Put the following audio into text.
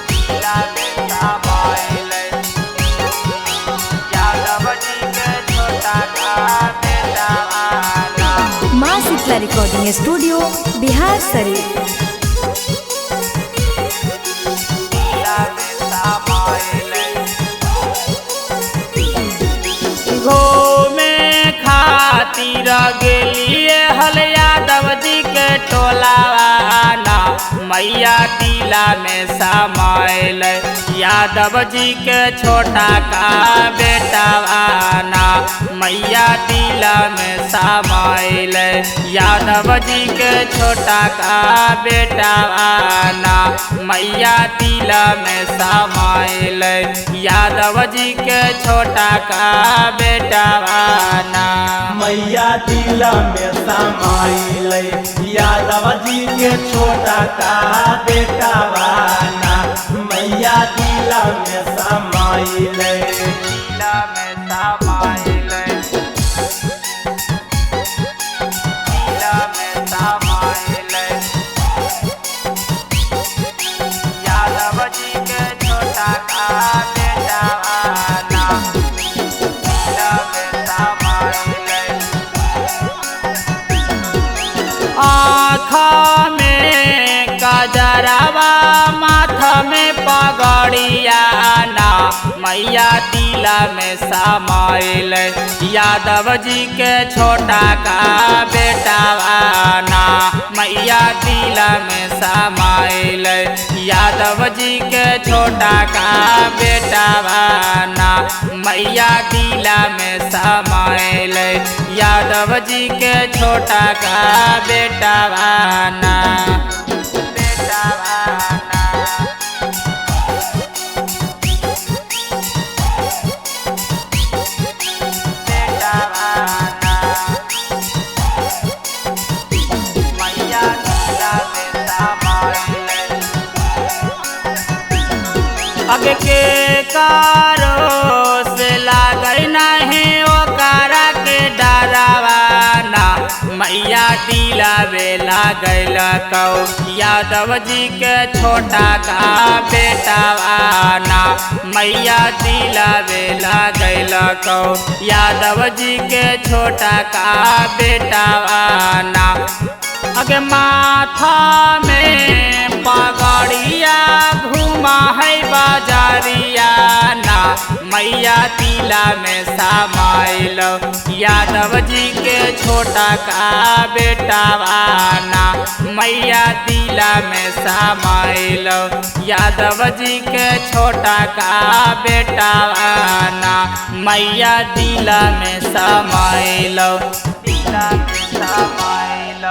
तिला में समाइल यादव जी के छोटा का बेटावाना। माँ शीतला रिकॉर्डिंग स्टूडियो बिहार शरीफ। तिला में समाइल घूमे खातिर गेलिए हल यादव जी के टोलावाना। मैया तिला में समाइल यादव जी के छोटा का बेटावाना। मैया तिला में समाइल यादव जी के छोटा का बेटावाना। मैया तिला में समाइल यादव जी के छोटा का बेटावाना। मैया तिला में समाइल यादव जी के छोटा का बेटावाना। मैया तिला में समाइल तिला में समाइल तिला में समाइल यादव जी के छोटा का बेटावाना। तिला में समाइल आँखा में कजरवा माथा में पगड़ियाना। मैया तिला में समाइल यादव जी के छोटा का बेटावाना। मैया तिला में समाइल यादव जी के छोटा का बेटावाना। मैया तिला में समाइल यादव जी के छोटा का बेटावाना। बेटावाना बेटावाना मैया तिला में समाइल अगे के कारो से लागई नहीं ओकरा के डरावाना। मैया तिला बेला गैल कौ यादव जी के छोटा का बेटावाना। मैया तिला बेला गैल कौ यादव जी के छोटा का बेटावाना। अगे माथा में पगड़िया घुमा है बाजारियाना। मैया तिला में समाइल यादव जी के छोटा का बेटावाना। मैया तिला में समाइल यादव जी के छोटा का बेटावाना। मैया तिला में समाइल तिला में समाइल